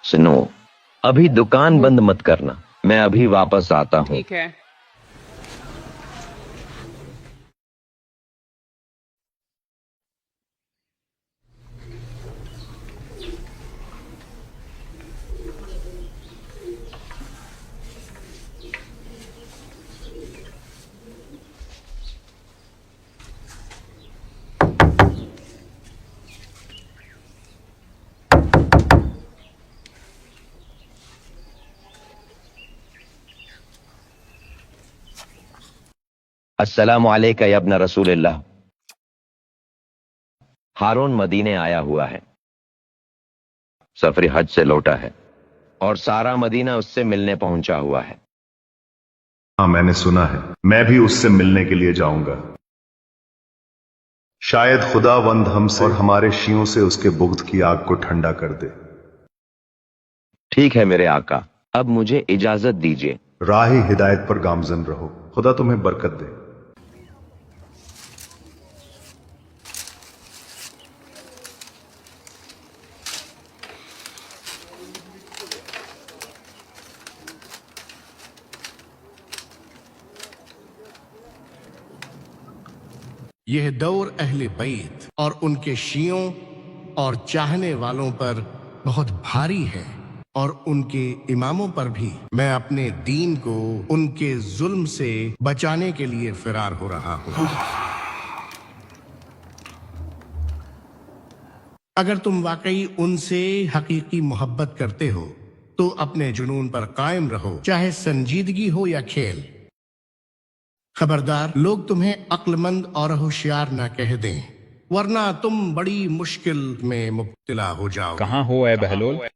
सुनो, अभी दुकान बंद मत करना, मैं अभी वापस आता हूँ। ठीक है। अस्सलामु अलैका या इब्न रसूलिल्लाह। हारून मदीने आया हुआ है, सफर हज से लौटा है और सारा मदीना उससे मिलने पहुंचा हुआ है। हाँ, मैंने सुना है। मैं भी उससे मिलने के लिए जाऊंगा। शायद खुदावंद हमसे और हमारे शियों से उसके बुग़्ज़ की आग को ठंडा कर दे। ठीक है मेरे आका, अब मुझे इजाजत दीजिए। राह हिदायत पर गामजन रहो। खुदा तुम्हें बरकत दे। यह दौर अहले बैत और उनके शियों और चाहने वालों पर बहुत भारी है, और उनके इमामों पर भी। मैं अपने दीन को उनके जुल्म से बचाने के लिए फरार हो रहा हूं। अगर तुम वाकई उनसे हकीकी मोहब्बत करते हो तो अपने जुनून पर कायम रहो, चाहे संजीदगी हो या खेल। खबरदार, लोग तुम्हें अक्लमंद और होशियार ना कह दें, वरना तुम बड़ी मुश्किल में मुब्तला हो जाओ। कहाँ हो ऐ बहलोल?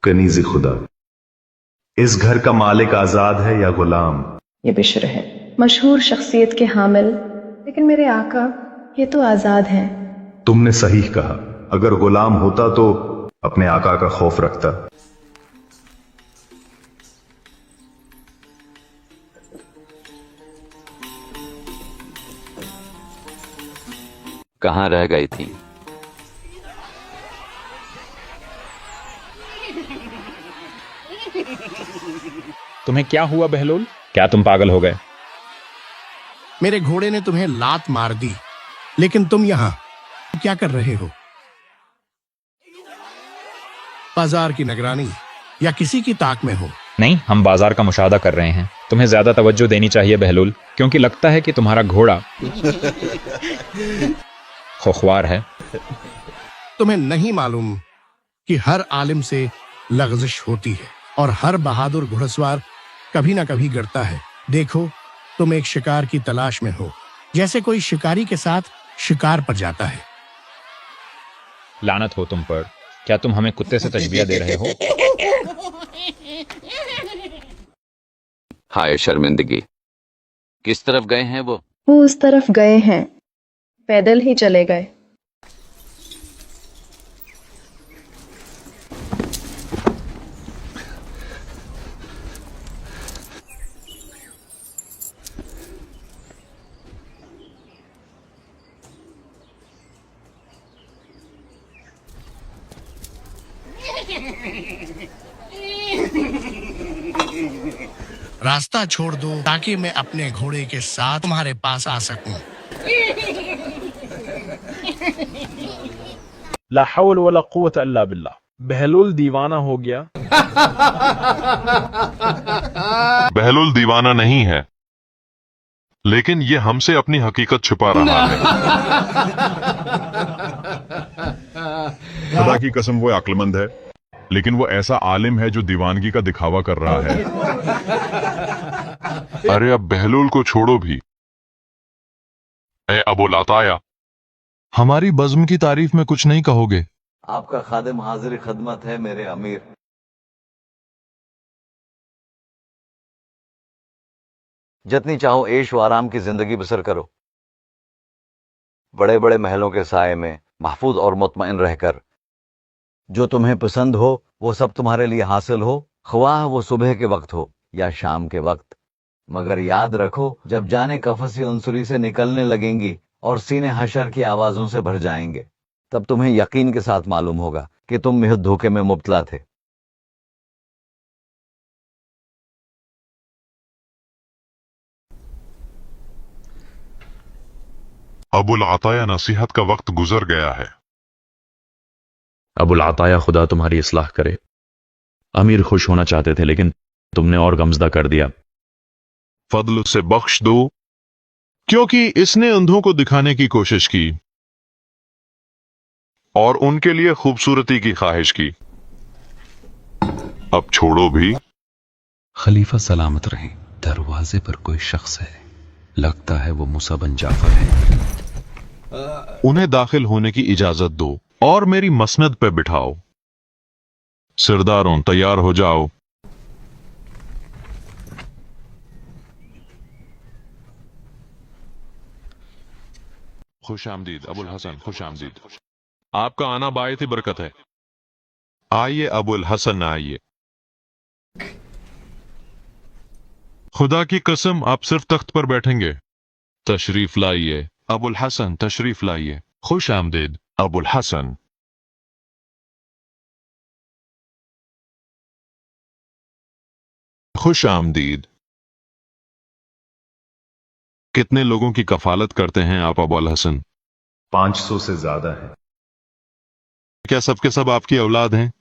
कनीज़ खुदा, इस घर का मालिक आजाद है या गुलाम? ये बिश्र है, मशहूर शख्सियत के हामिल, लेकिन मेरे आका ये तो आजाद हैं। तुमने सही कहा। अगर गुलाम होता तो अपने आका का खौफ रखता। कहाँ रह गई थी? तुम्हें क्या हुआ बहलोल? क्या तुम पागल हो गए? मेरे घोड़े ने तुम्हें लात मार दी, लेकिन तुम यहां क्या कर रहे हो? बाजार की निगरानी या किसी की ताक में हो? नहीं, हम बाजार का मुशाहदा कर रहे हैं। तुम्हें ज्यादा तवज्जो देनी चाहिए बहलोल, क्योंकि लगता है कि तुम्हारा घोड़ा खुख्वार है। तुम्हें नहीं मालूम कि हर आलिम से लग़ज़िश होती है और हर बहादुर घुड़सवार कभी ना कभी गिरता है। देखो, तुम एक शिकार की तलाश में हो, जैसे कोई शिकारी के साथ शिकार पर जाता है। लानत हो तुम पर। क्या तुम हमें कुत्ते से तशबीह दे रहे हो? हाय शर्मिंदगी। किस तरफ गए हैं वो? वो उस तरफ गए हैं, पैदल ही चले गए। रास्ता छोड़ दो ताकि मैं अपने घोड़े के साथ तुम्हारे पास आ सकूं। ला हौल वला कुव्वत इल्ला बिल्लाह। बहलुल दीवाना हो गया। बहलुल दीवाना नहीं है, लेकिन ये हमसे अपनी हकीकत छुपा रहा है। खुदा की कसम वो अक्लमंद है, लेकिन वो ऐसा आलिम है जो दीवानगी का दिखावा कर रहा है। अरे अब बहलुल को छोड़ो भी। ए अबुल अताया, हमारी बज़्म की तारीफ में कुछ नहीं कहोगे? आपका खादिम हाजिर खदमत है मेरे अमीर। जितनी चाहो ऐश व आराम की जिंदगी बसर करो, बड़े बड़े महलों के साए में महफूज और मुतमईन रहकर। जो तुम्हें पसंद हो वो सब तुम्हारे लिए हासिल हो, ख्वाह वो सुबह के वक्त हो या शाम के वक्त। मगर याद रखो, जब जाने कफसी अंसुरी से निकलने लगेंगी और सीने हशर की आवाजों से भर जाएंगे, तब तुम्हें यकीन के साथ मालूम होगा कि तुम महज धोखे में मुब्तला थे। अबुल अताया, नसीहत का वक्त गुजर गया है। अबुल अताया, खुदा तुम्हारी इस्लाह करे। अमीर खुश होना चाहते थे, लेकिन तुमने और गमजदा कर दिया। फضل से बख्श दो, क्योंकि इसने अंधों को दिखाने की कोशिश की और उनके लिए खूबसूरती की ख्वाहिश की। अब छोड़ो भी। खलीफा सलामत रहे। दरवाजे पर कोई शख्स है, लगता है वो मूसा बन जाफर है। उन्हें दाखिल होने की इजाजत दो और मेरी मसनद पे बिठाओ। सिरदारों, तैयार हो जाओ। खुश आमदीद अबुल हसन, खुश आमदीद। आपका आना बायत बरकत है। आइए अबुल हसन, आइए। खुदा की कसम, आप सिर्फ तख्त पर बैठेंगे। तशरीफ लाइए अबुल हसन, तशरीफ लाइए। खुश आमदीद अबुल हसन। खुश आमदीद। कितने लोगों की कफालत करते हैं आप अबुल हसन? 500 से ज्यादा है। क्या सबके सब आपकी औलाद हैं?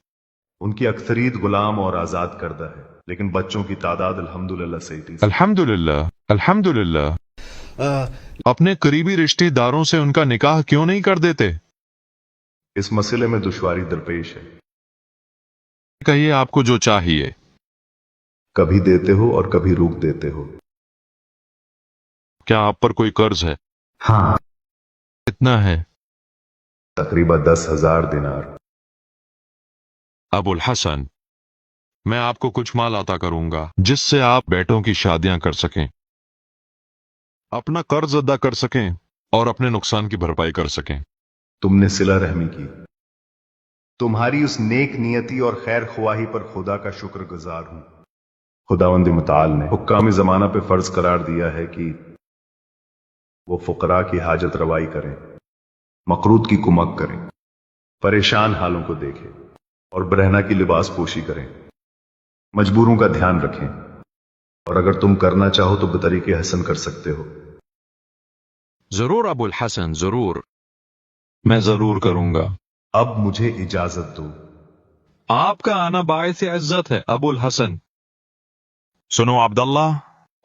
उनकी अक्सरियत गुलाम और आजाद करदा है, लेकिन बच्चों की तादाद अल्हम्दुलिल्लाह से 80। अल्हम्दुलिल्लाह, अल्हम्दुलिल्लाह। अपने करीबी रिश्तेदारों से उनका निकाह क्यों नहीं कर देते? इस मसले में दुश्वारी दरपेश है। कहिए आपको जो चाहिए। कभी देते हो और कभी रोक देते हो। क्या आप पर कोई कर्ज है? हाँ। कितना है? तकरीबन 10,000 दिनार। अबुल हसन, मैं आपको कुछ माल अता करूंगा जिससे आप बेटों की शादियां कर सकें, अपना कर्ज अदा कर सकें और अपने नुकसान की भरपाई कर सकें। तुमने सिला रहमी की। तुम्हारी उस नेक नियति और खैर ख्वाही पर खुदा का शुक्रगुजार हूं। खुदावंद मुताल ने हुक्काम जमाना पे फर्ज करार दिया है कि वो फुकरा की हाजत रवाई करें, मकरूद की कुमक करें, परेशान हालों को देखें और बरहना की लिबास पोशी करें, मजबूरों का ध्यान रखें, और अगर तुम करना चाहो तो बतरीके हसन कर सकते हो। जरूर अबुल हसन, जरूर, मैं जरूर करूंगा। अब मुझे इजाजत दो। आपका आना बायस इज्जत है अबुल हसन। सुनो अब्दुल्ला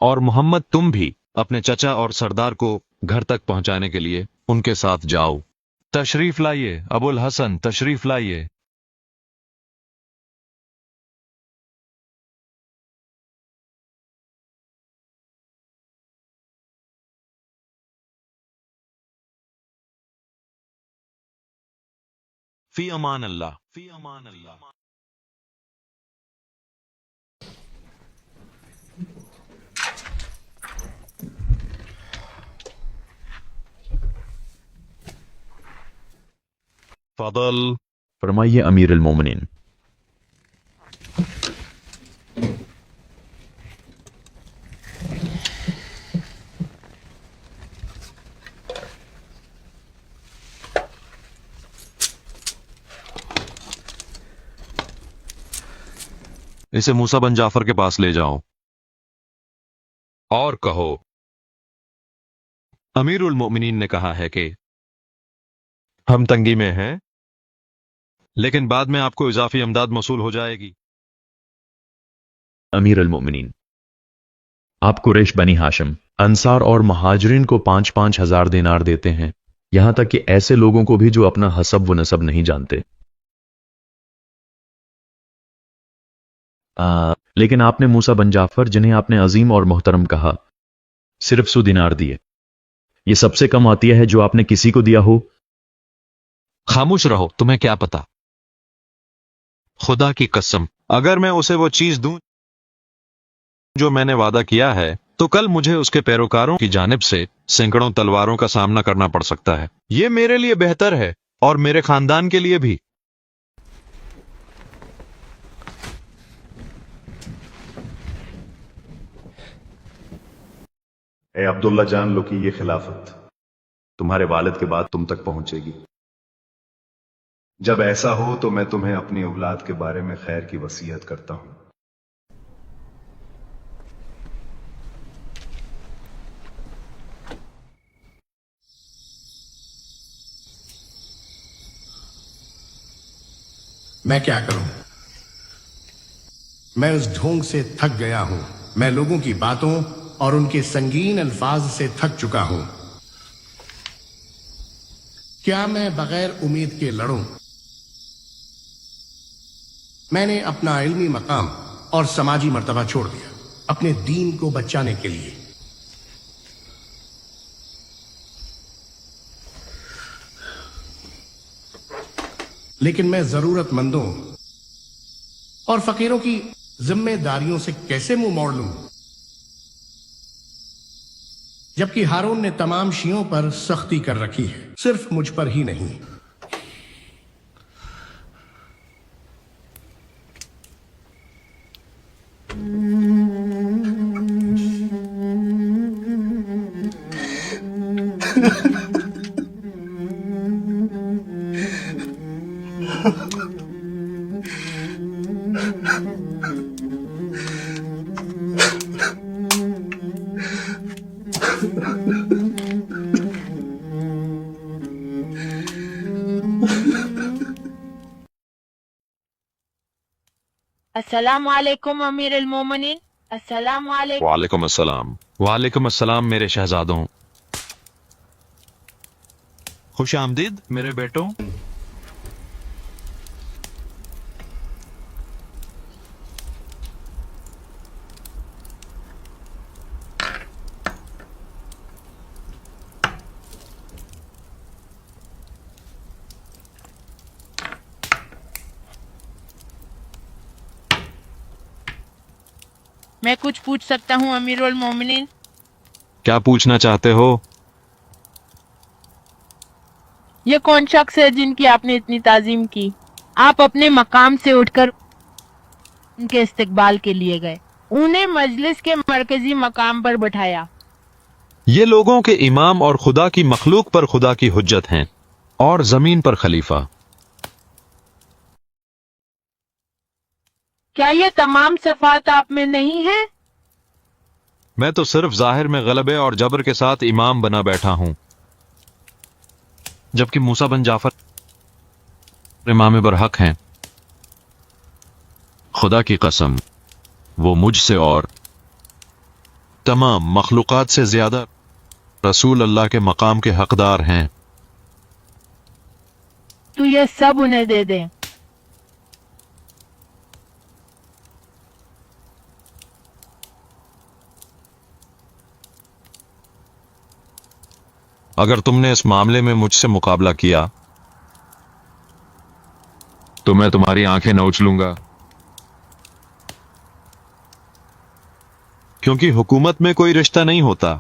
और मोहम्मद, तुम भी अपने चचा और सरदार को घर तक पहुंचाने के लिए उनके साथ जाओ। तशरीफ लाइए अबुल हसन, तशरीफ लाइए। फी अमान अल्लाह, फी अमान अल्लाह। फदल। फरमाइए अमीर अल मोमिनीन। इसे मूसा बन जाफर के पास ले जाओ। और कहो, अमीरुल मोमिनीन ने कहा है कि हम तंगी में हैं, लेकिन बाद में आपको इजाफी अमदाद मौसूल हो जाएगी। अमीर अल मोमिनीन, आप कुरैश बनी हाशिम, अंसार और महाजरीन को 5-5 हजार दिनार देते हैं, यहां तक कि ऐसे लोगों को भी जो अपना हसब व नसब नहीं जानते। लेकिन आपने मूसा बन जाफर, जिन्हें आपने अजीम और मोहतरम कहा, सिर्फ 100 दिनार दिए। ये सबसे कम आतिया है जो आपने किसी को दिया हो। खामोश रहो, तुम्हें क्या पता। खुदा की कसम, अगर मैं उसे वो चीज दूं जो मैंने वादा किया है, तो कल मुझे उसके पैरोकारों की जानिब से सैकड़ों तलवारों का सामना करना पड़ सकता है। यह मेरे लिए बेहतर है और मेरे खानदान के लिए भी। ए अब्दुल्ला, जान लो कि ये खिलाफत तुम्हारे वालिद के बाद तुम तक पहुंचेगी। जब ऐसा हो तो मैं तुम्हें अपनी औलाद के बारे में खैर की वसीयत करता हूं। मैं क्या करूं? मैं उस ढोंग से थक गया हूं। मैं लोगों की बातों और उनके संगीन अल्फाज से थक चुका हूं। क्या मैं बगैर उम्मीद के लड़ूं? मैंने अपना इल्मी मकाम और समाजी मर्तबा छोड़ दिया अपने दीन को बचाने के लिए। लेकिन मैं जरूरतमंदों और फकीरों की जिम्मेदारियों से कैसे मुंह मोड़ लूं, जबकि हारून ने तमाम शियों पर सख्ती कर रखी है, सिर्फ मुझ पर ही नहीं। अस्सलाम वालेकुम अमीर अल मोमिनीन। अस्सलाम वालेकुम। वालेकुम अस्सलाम। वालेकुम अस्सलाम मेरे शहजादों। खुश आमदीद मेरे बेटों। मैं कुछ पूछ सकता हूँ अमीरुल मोमिनीन? क्या पूछना चाहते हो? ये कौन शख्स है जिनकी आपने इतनी ताजीम की? आप अपने मकाम से उठकर उनके इस्तकबाल के लिए गए, उन्हें मजलिस के मरकजी मकाम पर बैठाया। ये लोगों के इमाम और खुदा की मखलूक पर खुदा की हुज्जत हैं और जमीन पर खलीफा। क्या ये तमाम सिफात आप में नहीं है? मैं तो सिर्फ जाहिर में गलबे और जबर के साथ इमाम बना बैठा हूं, जबकि मूसा बन जाफर इमाम बरहक हैं। खुदा की कसम, वो मुझसे और तमाम मखलूकात से ज्यादा रसूल अल्लाह के मकाम के हकदार हैं। तो ये सब उन्हें दे दे। अगर तुमने इस मामले में मुझसे मुकाबला किया तो मैं तुम्हारी आंखें नोच लूंगा, क्योंकि हुकूमत में कोई रिश्ता नहीं होता।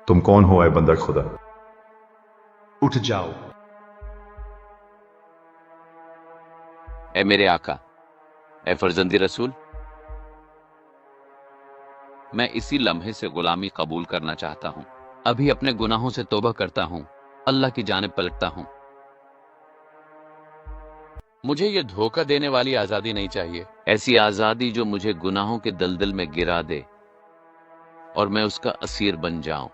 तुम कौन हो ऐ बंदा खुदा? उठ जाओ اے میرے آقا، اے فرزندی رسول، میں اسی لمحے سے غلامی قبول کرنا چاہتا ہوں۔ ابھی اپنے گناہوں سے توبہ کرتا ہوں، اللہ کی جانب پلٹتا ہوں۔ مجھے یہ دھوکہ دینے والی آزادی نہیں چاہیے، ایسی آزادی جو مجھے گناہوں کے دلدل میں گرا دے اور میں اس کا اسیر بن جاؤں۔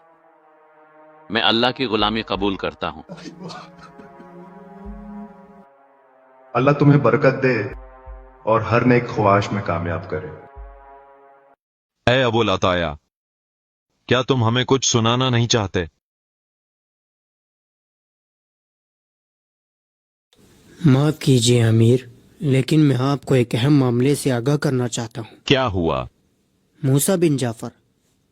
میں اللہ کی غلامی قبول کرتا ہوں۔ اللہ تمہیں برکت دے اور ہر نیک خواہش میں کامیاب کرے۔ اے ابو العطایا، کیا تم ہمیں کچھ سنانا نہیں چاہتے؟ معاف کیجیے امیر، لیکن میں آپ کو ایک اہم معاملے سے آگاہ کرنا چاہتا ہوں۔ کیا ہوا؟ موسیٰ بن جعفر،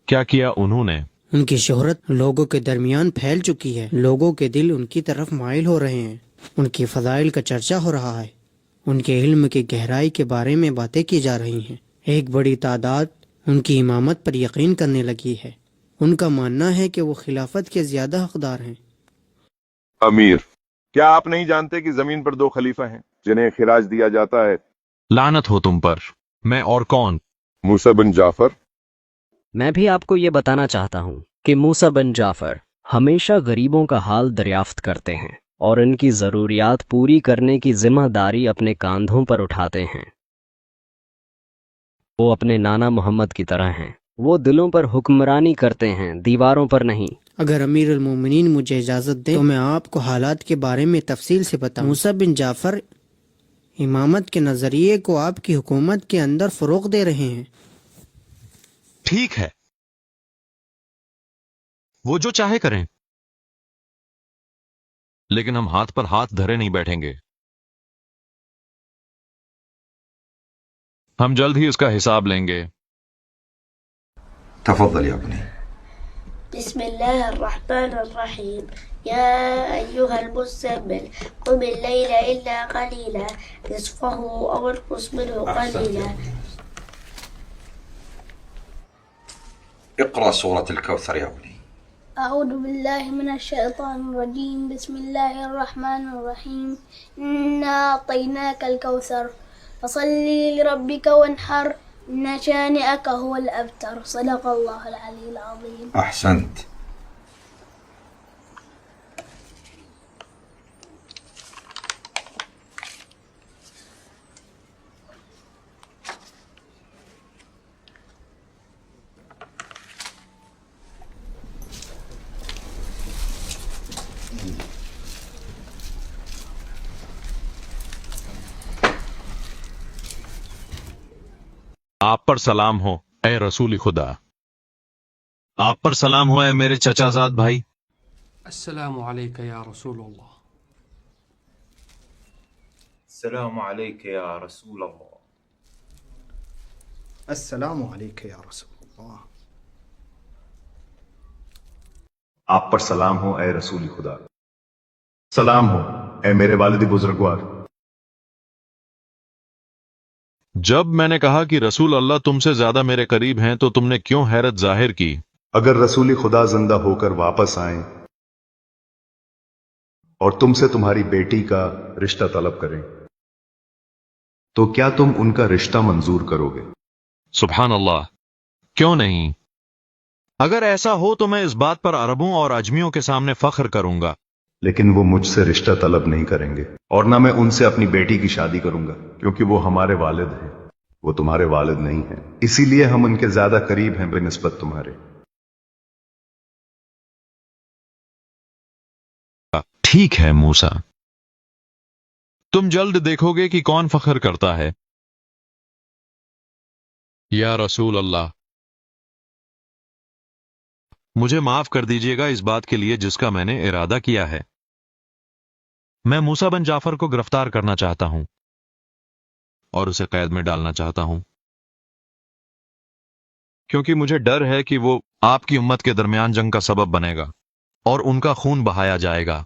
کیا کیا انہوں نے؟ ان کی شہرت لوگوں کے درمیان پھیل چکی ہے، لوگوں کے دل ان کی طرف مائل ہو رہے ہیں، ان کی فضائل کا چرچا ہو رہا ہے، ان کے علم کی گہرائی کے بارے میں باتیں کی جا رہی ہیں، ایک بڑی تعداد ان کی امامت پر یقین کرنے لگی ہے، ان کا ماننا ہے کہ وہ خلافت کے زیادہ حقدار ہیں۔ امیر، کیا آپ نہیں جانتے کہ زمین پر 2 خلیفہ ہیں جنہیں خراج دیا جاتا ہے؟ لعنت ہو تم پر، میں اور کون؟ موسیٰ بن جعفر۔ میں بھی آپ کو یہ بتانا چاہتا ہوں کہ موسیٰ بن جعفر ہمیشہ غریبوں کا حال دریافت کرتے ہیں اور ان کی ضروریات پوری کرنے کی ذمہ داری اپنے کاندھوں پر اٹھاتے ہیں۔ وہ اپنے نانا محمد کی طرح ہیں، وہ دلوں پر حکمرانی کرتے ہیں، دیواروں پر نہیں۔ اگر امیر المومنین مجھے اجازت دیں تو میں آپ کو حالات کے بارے میں تفصیل سے بتاؤں۔ موسیٰ بن جعفر امامت کے نظریے کو آپ کی حکومت کے اندر فروغ دے رہے ہیں۔ ٹھیک ہے، وہ جو چاہے کریں، لیکن ہم ہاتھ پر ہاتھ دھرے نہیں بیٹھیں گے۔ ہم جلد ہی اس کا حساب لیں گے۔ تفضل یا ابنی۔ بسم اللہ الرحمن الرحیم۔ یا ایہا المزمل قم اللیل الا قلیلا نصفہ او انقص منہ قلیلا۔ اقرأ سورة الكوثر يا ابني۔ اعوذ باللہ من الشیطان الرجیم۔ بسم اللہ الرحمن الرحیم۔ انا اعطیناک الکوثر فصلی لربک وانحر ان شانئک هو الابتر۔ صدق اللہ العلی العظیم۔ احسنت۔ آپ پر سلام ہو اے رسول خدا، آپ پر سلام ہو اے میرے چچا زاد بھائی۔ السلام علیک یا رسول اللہ۔ السلام علیک یا رسول اللہ۔ السلام علیک یا رسول اللہ۔ آپ پر سلام ہو اے رسول خدا، سلام ہو اے میرے والد بزرگوار۔ جب میں نے کہا کہ رسول اللہ تم سے زیادہ میرے قریب ہیں تو تم نے کیوں حیرت ظاہر کی؟ اگر رسول خدا زندہ ہو کر واپس آئیں اور تم سے تمہاری بیٹی کا رشتہ طلب کریں تو کیا تم ان کا رشتہ منظور کرو گے؟ سبحان اللہ، کیوں نہیں؟ اگر ایسا ہو تو میں اس بات پر عربوں اور اجمیوں کے سامنے فخر کروں گا۔ لیکن وہ مجھ سے رشتہ طلب نہیں کریں گے اور نہ میں ان سے اپنی بیٹی کی شادی کروں گا، کیونکہ وہ ہمارے والد ہیں، وہ تمہارے والد نہیں ہیں، اسی لیے ہم ان کے زیادہ قریب ہیں بنسبت تمہارے۔ ٹھیک ہے موسیٰ، تم جلد دیکھو گے کہ کون فخر کرتا ہے۔ یا رسول اللہ، مجھے معاف کر دیجیے گا اس بات کے لیے جس کا میں نے ارادہ کیا ہے۔ میں موسیٰ بن جعفر کو گرفتار کرنا چاہتا ہوں اور اسے قید میں ڈالنا چاہتا ہوں، کیونکہ مجھے ڈر ہے کہ وہ آپ کی امت کے درمیان جنگ کا سبب بنے گا اور ان کا خون بہایا جائے گا۔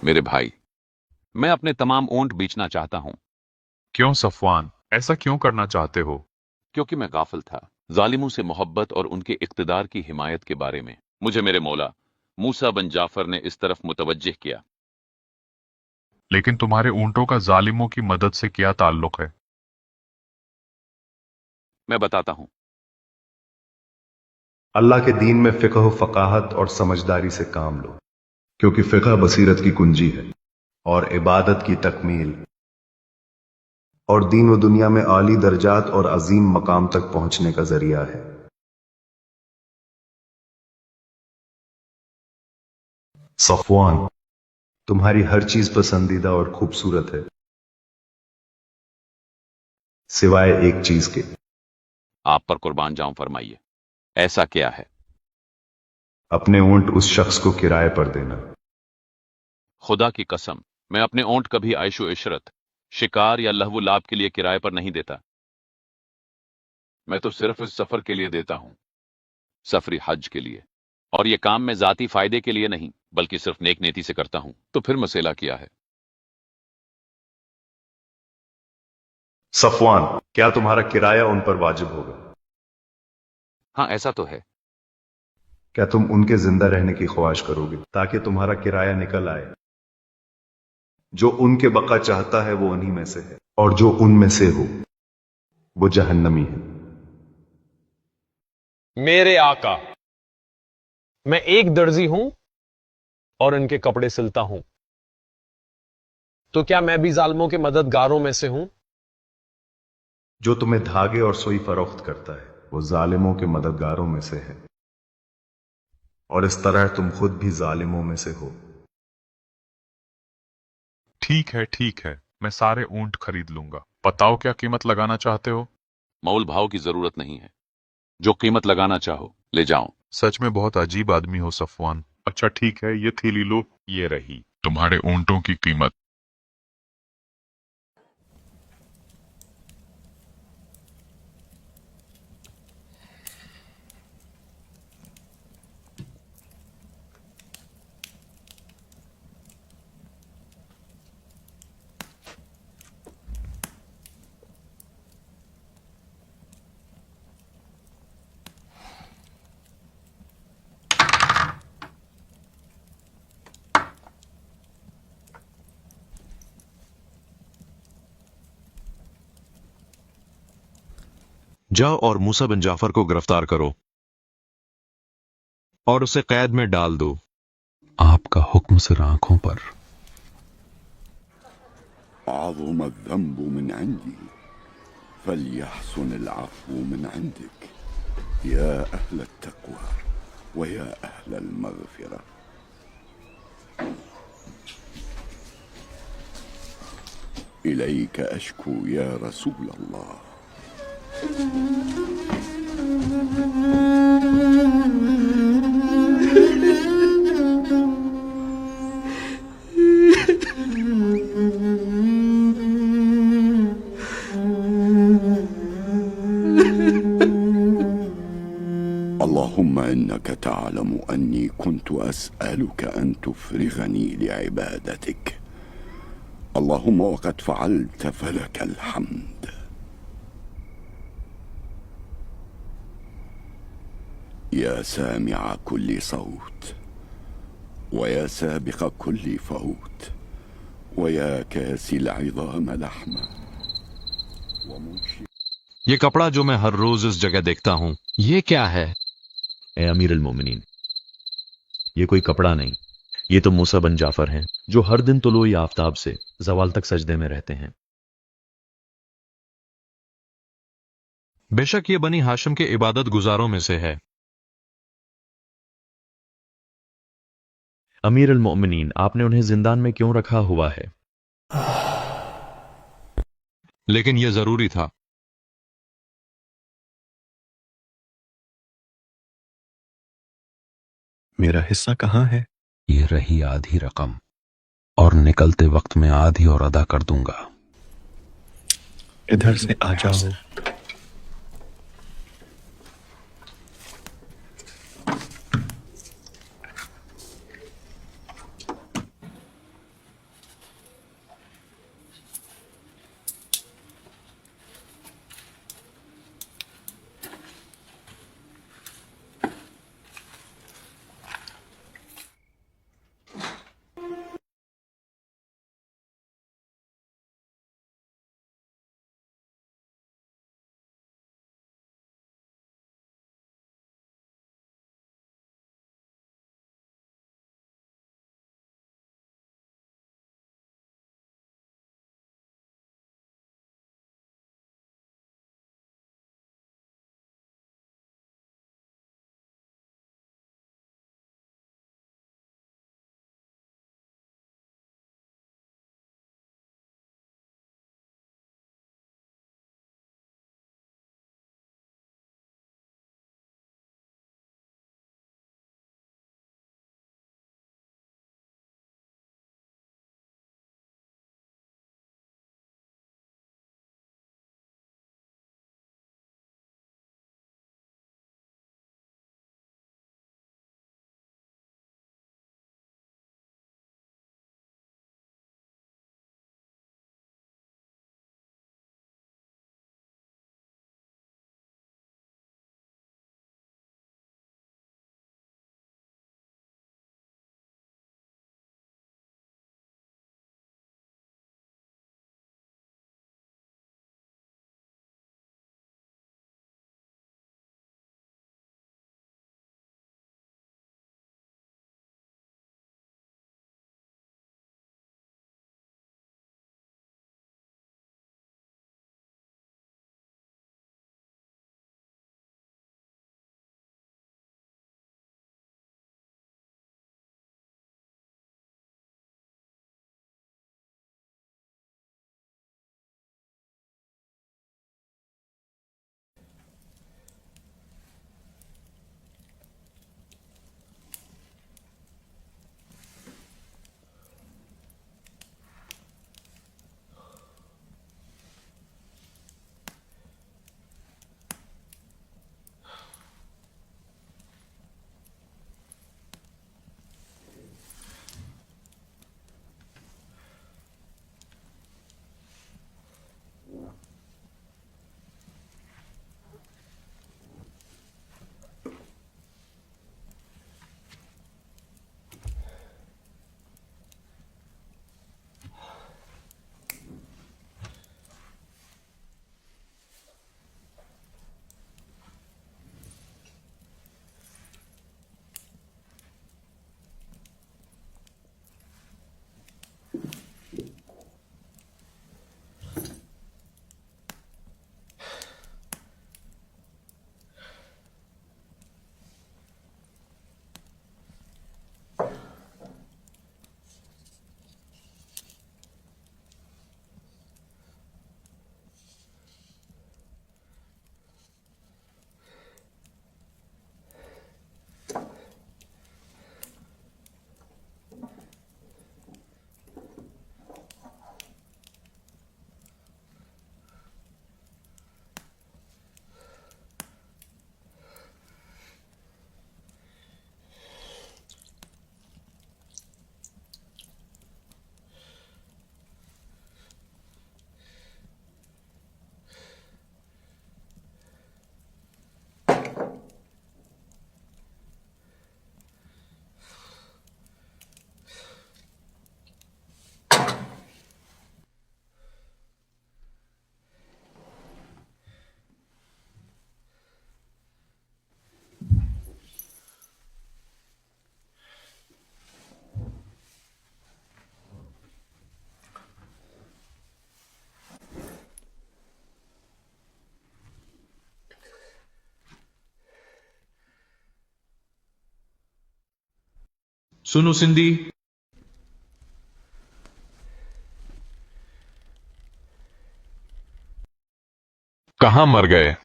मेरे भाई, मैं अपने तमाम ऊंट बेचना चाहता हूं। क्यों सफवान, ऐसा क्यों करना चाहते हो? क्योंकि मैं गाफिल था जालिमों से मोहब्बत और उनके इक्तदार की हिमायत के बारे में। मुझे मेरे मौला मूसा बन जाफर ने इस तरफ मुतवज्जिह किया। लेकिन तुम्हारे ऊंटों का जालिमों की मदद से क्या ताल्लुक है? मैं बताता हूं। अल्लाह के दीन में फिक़्ह, फ़क़ाहत और समझदारी से काम लो, क्योंकि फिक़्ह बसीरत की कुंजी है और इबादत की तकमील और दीन व दुनिया में आली दर्जात और अजीम मकाम तक पहुंचने का जरिया है। सफवान, तुम्हारी हर चीज पसंदीदा और खूबसूरत है, सिवाय एक चीज के। आप पर कुर्बान जाऊं, फरमाइए, ऐसा क्या है? अपने ऊंट उस शख्स को किराए पर देना। खुदा की कसम, मैं अपने ऊंट कभी आयशो इशरत, शिकार या लहवो लाभ के लिए किराए पर नहीं देता। मैं तो सिर्फ इस सफर के लिए देता हूं, सफरी हज के लिए। और यह काम मैं जाती फायदे के लिए नहीं बल्कि सिर्फ नेक नीति से करता हूं। तो फिर मसला क्या है? सफवान, क्या तुम्हारा किराया उन पर वाजिब होगा? हाँ, ऐसा तो है। क्या तुम उनके जिंदा रहने की ख्वाहिश करोगे ताकि तुम्हारा किराया निकल आए? जो उनके बका चाहता है वो उन्हीं में से है, और जो उनमें से हो वो जहन्नमी है। मेरे आका, मैं एक दर्जी हूं और इनके कपड़े सिलता हूं, तो क्या मैं भी जालिमों के मददगारों में से हूं? जो तुम्हें धागे और सुई फरोख्त करता है वो जालिमों के मददगारों में से है, और इस तरह तुम खुद भी जालिमों में से हो। ठीक है, मैं सारे ऊंट खरीद लूंगा। बताओ क्या कीमत लगाना चाहते हो? मौल भाव की जरूरत नहीं है, जो कीमत लगाना चाहो ले जाओ। सच में बहुत अजीब आदमी हो सफवान। अच्छा ठीक है, ये थैली लो, ये रही तुम्हारे ऊंटों की कीमत। जाओ और मूसा बिन जाफर को गिरफ्तार करो और उसे कैद में डाल दो। आपका हुक्म सिर आंखों पर। عظم الذنب من عندي فليحسن العفو من عندك يا أهل التقوى ويا أهل المغفرة. إليك أشكو يا رسول الله. اللهم إنك تعلم أني كنت أسألك أن تفرغني لعبادتك. اللهم وقد فعلت فلك الحمد. يا سامع كل صوت ويا سابق كل فوت ويا كاسي العظام لحما ومنشئ. ये कपड़ा जो मैं हर रोज इस जगह देखता हूं, ये क्या है? ए अमीर अल मोमिनीन, ये कोई कपड़ा नहीं, ये तो मूसा बन जाफर हैं जो हर दिन तुलुई आफताब से जवाल तक सजदे में रहते हैं। बेशक ये बनी हाशिम के इबादत गुजारों में से है। अमीर अल मोमिनीन, आपने उन्हें जिंदान में क्यों रखा हुआ है? लेकिन यह जरूरी था। मेरा हिस्सा कहाँ है? ये रही आधी रकम, और निकलते वक्त में आधी और अदा कर दूंगा। इधर से आ जाओ। सुनो सिंधी, कहां मर गए?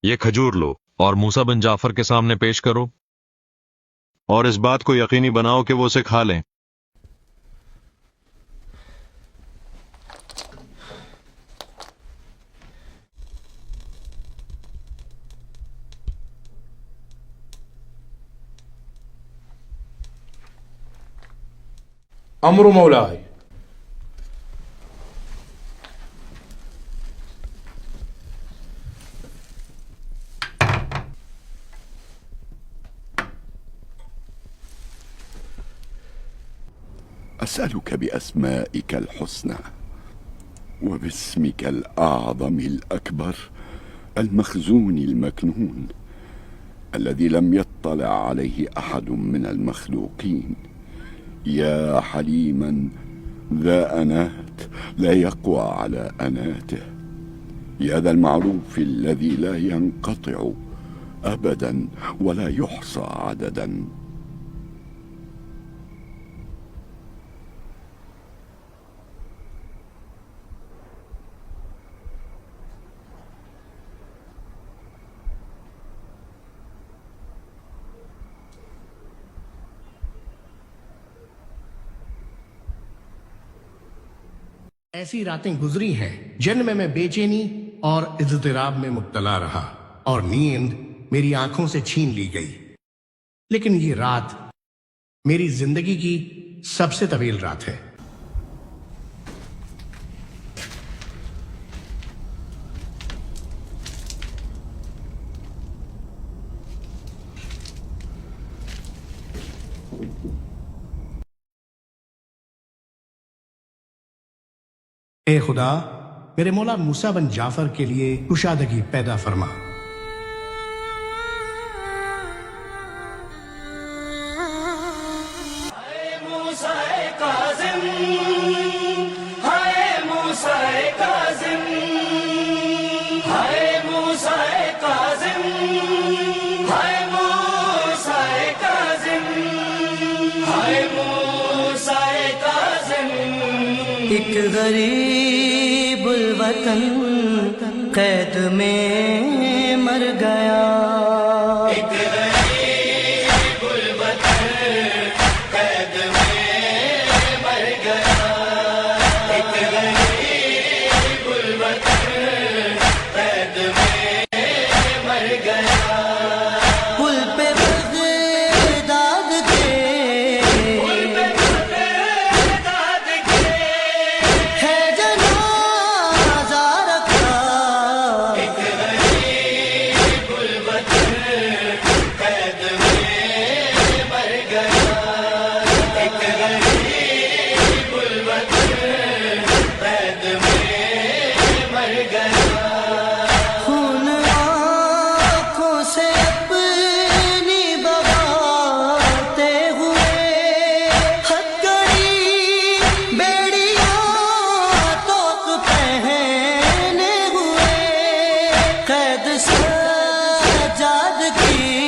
ये खजूर लो और मूसा बिन जाफर के सामने पेश करो और इस बात को यकीनी बनाओ कि वो उसे खा लें। अमर मौलाए। أسألك بأسمائك الحسنى وباسمك الأعظم الأكبر المخزون المكنون الذي لم يطلع عليه أحد من المخلوقين، يا حليما ذا أنات لا يقوى على أناته، يا ذا المعروف الذي لا ينقطع أبدا ولا يحصى عددا. ऐसी रातें गुजरी हैं जिनमें मैं बेचैनी और इज़्तिराब में मुब्तला रहा और नींद मेरी आंखों से छीन ली गई। लेकिन ये रात मेरी जिंदगी की सबसे तवील रात है। ए खुदा, मेरे मौला मूसा बिन जाफर के लिए कुशादगी पैदा फरमा। एक गरीब वतन कैद में मर गया, एक गरीब वतन कैद में मर गया, एक गरीब वतन कैद में मर गया। पुल पे बगदाद के सजाद की